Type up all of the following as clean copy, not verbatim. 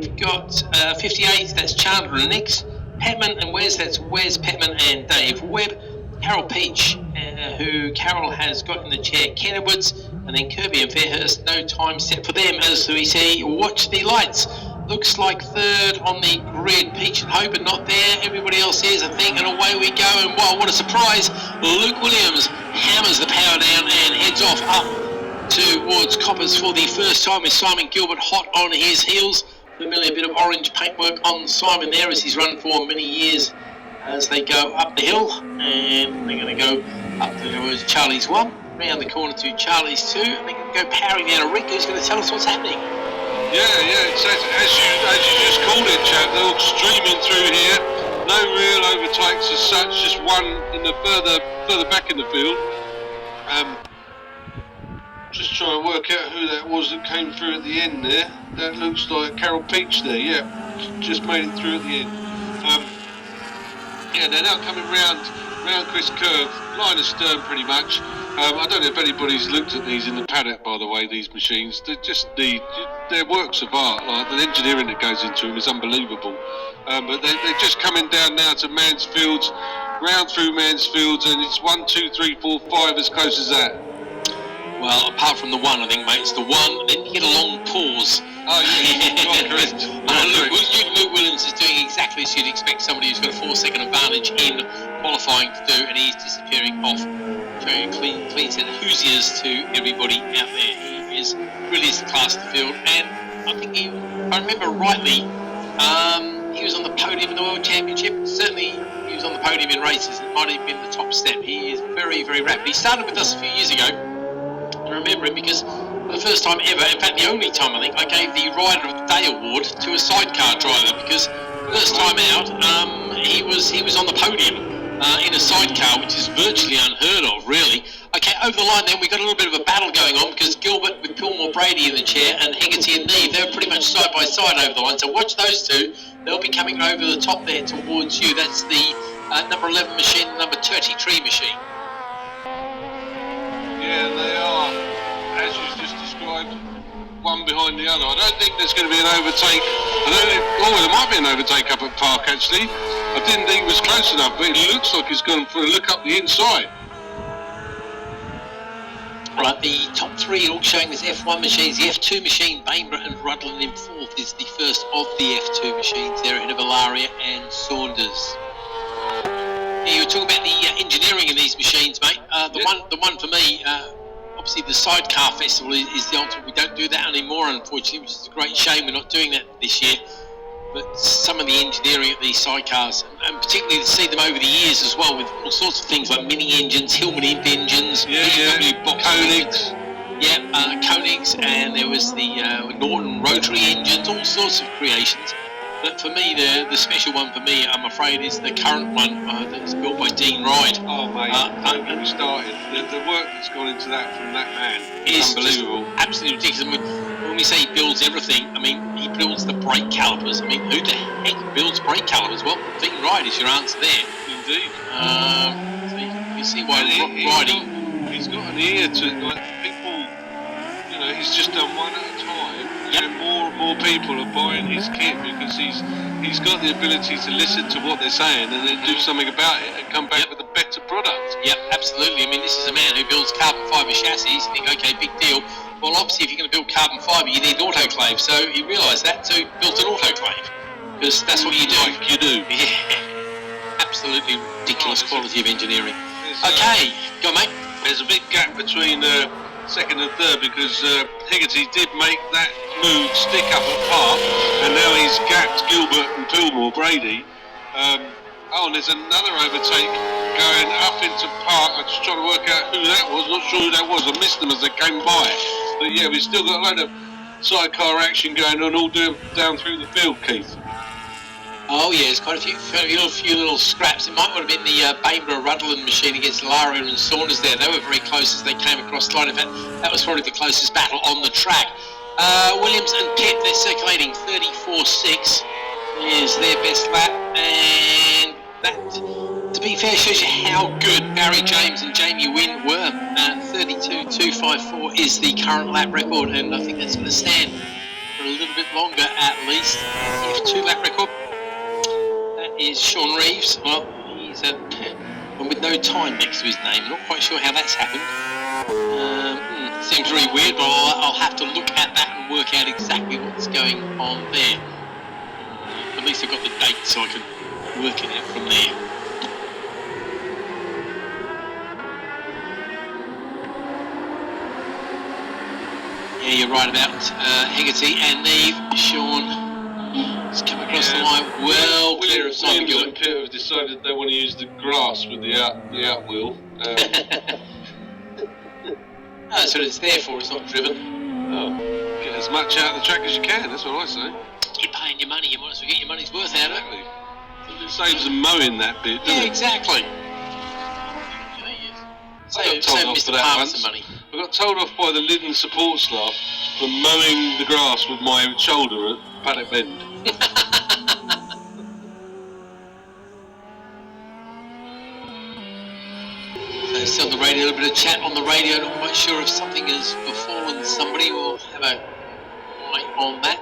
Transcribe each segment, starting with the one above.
We've got 58, that's Chandler and Nix. Petman and Wes, that's Wes, Petman and Dave Webb. Carol Peach, who Carol has got in the chair, Ken Edwards, and then Kirby and Fairhurst, no time set for them as we see Watch the Lights. Looks like third on the grid. Peach and Hope are not there. Everybody else is, I think, and away we go. And wow, what a surprise. Luke Williams hammers the power down and heads off up towards Coppers for the first time with Simon Gilbert hot on his heels. Familiar bit of orange paintwork on Simon there as he's run for many years as they go up the hill. And they're going to go up towards Charlie's 1, round the corner to Charlie's 2, and they're going to go powering down to Rick, who's going to tell us what's happening. Yeah, it's as you just called it, chap. They're all streaming through here. No real overtakes as such. Just one in the further back in the field. Just trying to work out who that was that came through at the end there. That looks like Carol Peach there. Yeah, just made it through at the end. Yeah, they're now coming round Chris Curve, line astern pretty much. I don't know if anybody's looked at these in the paddock, by the way, these machines. They're works of art. Like, the engineering that goes into them is unbelievable. But they're just coming down now to Mansfields, round through Mansfields, and it's 1, 2, 3, 4, 5, as close as that. Well, apart from the one, I think, mate, it's the one, then you get a long pause. Oh, yeah, correct. Luke Williams is doing exactly as you'd expect somebody who's got a 4-second advantage in qualifying to do, and he's disappearing off. Showing clean set of hoosiers to everybody out there. He is really the class of the field, and I think if I remember rightly, he was on the podium in the World Championship. Certainly, he was on the podium in races. It might have been the top step. He is very, very rapid. He started with us a few years ago. I remember him because for the first time ever, in fact the only time I think, I gave the Rider of the Day award to a sidecar driver because first time out he was on the podium in a sidecar, which is virtually unheard of, really. Okay, over the line then we got a little bit of a battle going on because Gilbert with Pillmore Brady in the chair and Hegarty and Neve, they were pretty much side by side over the line, so watch those two. They'll be coming over the top there towards you. That's the number 11 machine, number 33 machine. Yeah, they are, as you just described, one behind the other. I don't think there's going to be an overtake. There might be an overtake up at Park, actually. I didn't think it was close enough, but it looks like it's gone for a look up the inside. Right, the top three all showing as F1 machines. The F2 machine, Bainborough and Rudland in fourth, is the first of the F2 machines. They're ahead of Ilaria and Saunders. You were talking about the engineering in these machines, mate. The one for me, obviously the Sidecar Festival is the ultimate. We don't do that anymore, unfortunately, which is a great shame. We're not doing that this year. But some of the engineering at these sidecars, and particularly to see them over the years as well, with all sorts of things like mini engines, Hillman Imp engines, Koenigs. Koenigs, and there was the Norton rotary engines, all sorts of creations. But for me, the special one for me, I'm afraid, is the current one that's built by Dean Wright. Oh, mate, don't get me started. The work that's gone into that from that man is unbelievable. Absolutely ridiculous. I mean, when we say he builds everything, I mean, he builds the brake calipers. I mean, who the heck builds brake calipers? Well, Dean Wright is your answer there. Indeed. So you see why riding. He's got an ear to, like, people, you know, he's just done one at a time. Yep. And more and more people are buying his kit because he's got the ability to listen to what they're saying and then do something about it and come back with a better product. Yep, absolutely. I mean, this is a man who builds carbon fibre chassis. You think, okay, big deal. Well, obviously, if you're going to build carbon fibre, you need autoclave. So he realised that, so he built an autoclave because that's what you do. Like you do. Yeah. Absolutely ridiculous quality of engineering. Okay, go on, mate. There's a big gap between second and third because Hegarty did make that move stick up at Park and now he's gapped Gilbert and Pillmore Brady. And there's another overtake going up into Park. I'm just trying to work out who that was. Not sure who that was. I missed them as they came by. But yeah, we've still got a load of sidecar action going on all down through the field, Keith. Oh yeah, there's quite a few little scraps. It might have been the Bainborough Rudland machine against Ilaria and Saunders there. They were very close as they came across the line. In fact, that was probably the closest battle on the track. Williams and Pitt, they're circulating 34.6 is their best lap, and that, to be fair, shows you how good Barry James and Jamie Wynn were. 32.254 is the current lap record, and I think that's going to stand. for a little bit longer at least. F2 lap record. That is Sean Reeves. Well, he's one with no time next to his name. Not quite sure how that's happened. Seems really weird, but I'll have to look at that and work out exactly what's going on there. At least I've got the date so I can work it out from there. Yeah, you're right about Hegarty and Neve. Sean has come across the line well clear of Simon Williams and Gilbert. Pitt have decided they want to use the grass with the out wheel. That's what it's there for, it's not driven. Oh, get as much out of the track as you can, that's what I say. You're paying your money, you might as well get your money's worth out of it. Exactly. It saves them mowing that bit, doesn't Yeah, it? exactly. I got told off for that once. Money. I got told off by the Lyddon support staff for mowing the grass with my shoulder at Paddock Bend. So still on the radio, a little bit of chat on the radio, not quite sure if something has befallen somebody. We'll have a eye on that.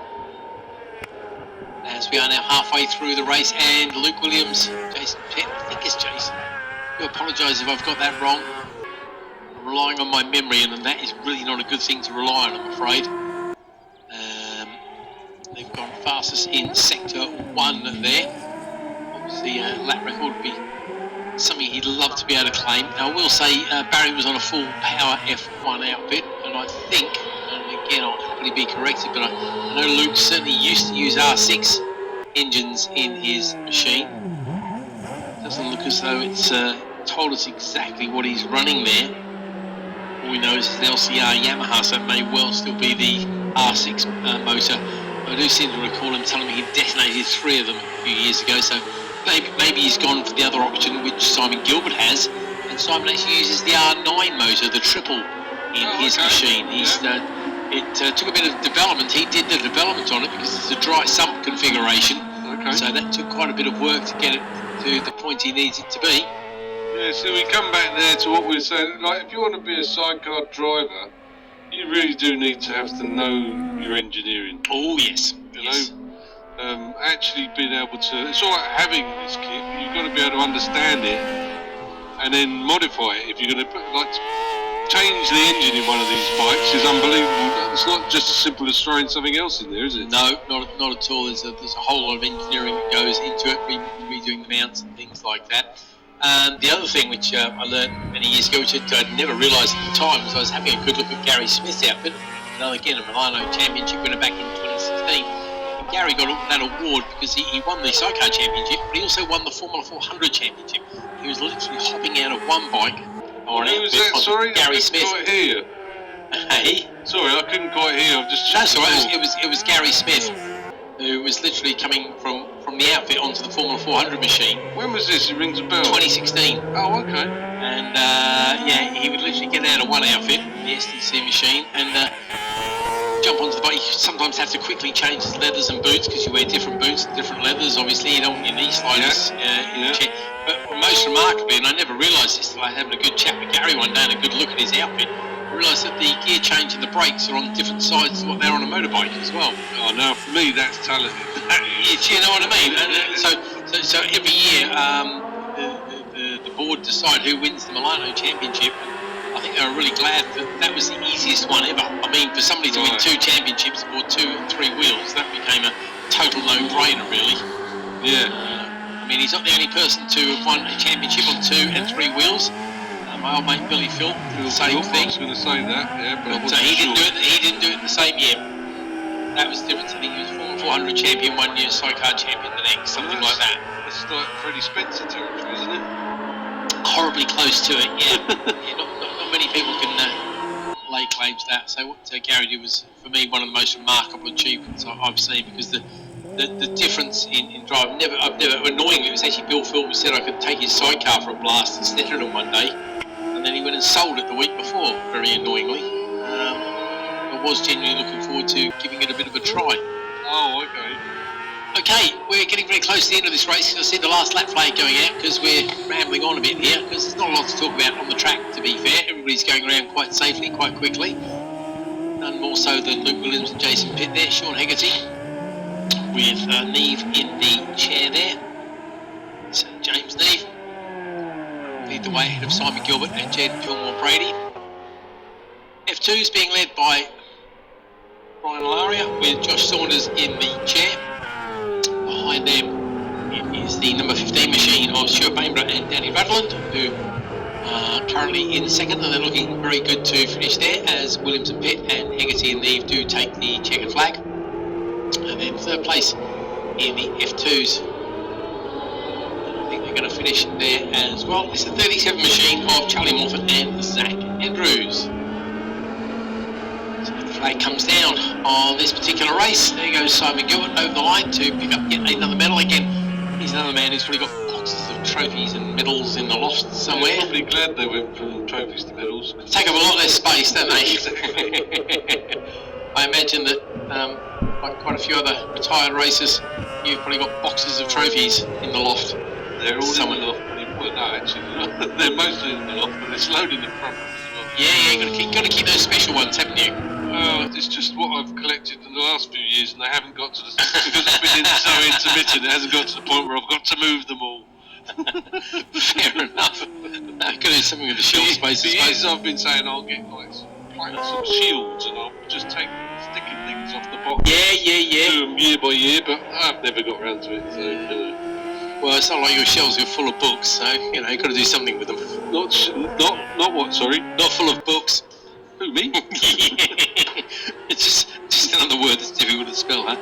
As we are now halfway through the race, and Luke Williams, Jason Pitt, I think it's Jason. I do apologise if I've got that wrong. I'm relying on my memory, and that is really not a good thing to rely on, I'm afraid. They've gone fastest in sector 1 there. Obviously, lap record would be something he'd love to be able to claim. Now, I will say Barry was on a full power F1 outfit, and I think, and again I'll happily be corrected, but I know Luke certainly used to use R6 engines in his machine. Doesn't look as though it's told us exactly what he's running there. All we know is it's an LCR Yamaha, so it may well still be the R6 motor. I do seem to recall him telling me he detonated 3 of them a few years ago, so maybe he's gone for the other option, which Simon Gilbert has, and Simon actually uses the R9 motor, the triple, in his machine. It took a bit of development. He did the development on it because it's a dry sump configuration, so that took quite a bit of work to get it to the point he needs it to be. Yeah, so we come back there to what we were saying, like if you want to be a sidecar driver, you really do need to have to know your engineering. Oh yes, you know, actually being able to, it's all right having this kit, but you've got to be able to understand it and then modify it. If you're going to put, like, change the engine in one of these bikes is unbelievable. It's not just as simple as throwing something else in there, is it? No, not at all. There's a whole lot of engineering that goes into it, redoing the mounts and things like that. The other thing which I learned many years ago, which I'd never realised at the time, was I was having a good look at Gary Smith's outfit. Again, a Milano Championship winner back in 2016. And Gary got that award because he won the Sidecar Championship, but he also won the Formula 400 Championship. He was literally hopping out of one bike or an outfit on Sorry, Gary Smith. I couldn't quite hear you. Hey? Sorry, I couldn't quite hear. I've just. That's all right. It was Gary Smith, who was literally coming from the outfit onto the Formula 400 machine. When was this? It rings a bell. 2016. Oh, okay. And he would literally get out of one outfit, the STC machine, and jump onto the bike. You sometimes have to quickly change his leathers and boots because you wear different boots and different leathers. Obviously, you don't want your knee sliders in the chair. But most remarkably, and I never realised this till I was having a good chat with Gary one day and a good look at his outfit, I realised that the gear change and the brakes are on different sides to what they're on a motorbike as well. Oh, now for me, that's talented. You know what I mean? And so every year, the board decide who wins the Milano Championship. And I think they were really glad that was the easiest one ever. I mean, for somebody to win 2 championships or 2 and 3 wheels, that became a total no-brainer, really. Yeah. I mean, he's not the only person to have won a championship on 2 and 3 wheels. My old mate Billy Phil did the same thing. I was going to say that, yeah, but he didn't do it the same year. That was the difference. I think he was Formula 400 champion one year, Sidecar champion the next, something like that. It's like Freddie Spencer territory, isn't it? Horribly close to it, yeah. Not many people can lay claim to that. So what Gary did was, for me, one of the most remarkable achievements I've seen, because the difference in drive, annoyingly, it was actually Bill Phil who said I could take his sidecar for a blast and set it on one day, and then he went and sold it the week before, very annoyingly. I was genuinely looking forward to giving it a bit of a try. Oh, okay. Okay, we're getting very close to the end of this race. I see the last lap flag going out because we're rambling on a bit here, because there's not a lot to talk about on the track, to be fair. Everybody's going around quite safely, quite quickly. none more so than Luke Williams and Jason Pitt there. Sean Hegarty with Neve in the chair there. So James Neve lead the way ahead of Simon Gilbert and Jed Gilmore Brady. F2's being led by Brian Laria with Josh Saunders in the chair. Behind them it is the number 15 machine of Stuart Bainborough and Danny Rutland, who are currently in second, and they're looking very good to finish there as Williams and Pitt and Hegarty and Neve do take the checkered flag. And then third place in the F2's. I think they're going to finish there as well. It's the 37 machine of Charlie Moffat and Zach Andrews. So the flag comes down on this particular race. There goes Simon Gilbert over the line to pick up yet another medal. Again, he's another man who's probably got boxes of trophies and medals in the loft somewhere. They're probably glad they went from trophies to medals. Take up a lot less space, don't they? I imagine that, like quite a few other retired racers, you've probably got boxes of trophies in the loft. They're all in the loft. Well, no, actually, they're mostly in the loft, but it's loaded in the front as well. Yeah, you've got to keep those special ones, haven't you? Well, it's just what I've collected in the last few years, and they haven't got to the... because it's been so intermittent, it hasn't got to the point where I've got to move them all. Fair enough. Got to do something with the shelf space. For years I've been saying I'll get like some shields, and I'll just take sticking things off the box. Yeah. Do them year by year, but I've never got around to it, so... Well, it's not like your shelves are full of books, so, you've got to do something with them. Not what, sorry? Not full of books. Who, me? It's just another word that's difficult to spell, huh?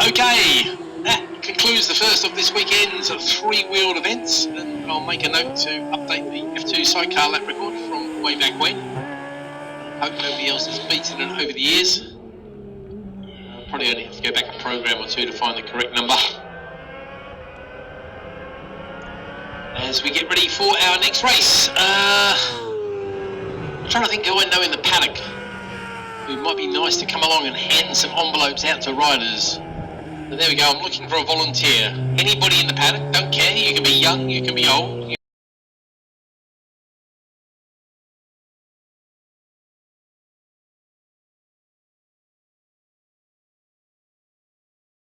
Okay, that concludes the first of this weekend's three-wheeled events, and I'll make a note to update the F2 sidecar lap record from way back when. Hope nobody else has beaten it over the years. Probably only have to go back a program or two to find the correct number. As we get ready for our next race, I'm trying to think who I know in the paddock who might be nice to come along and hand some envelopes out to riders. But there we go, I'm looking for a volunteer. Anybody in the paddock, don't care, you can be young, you can be old,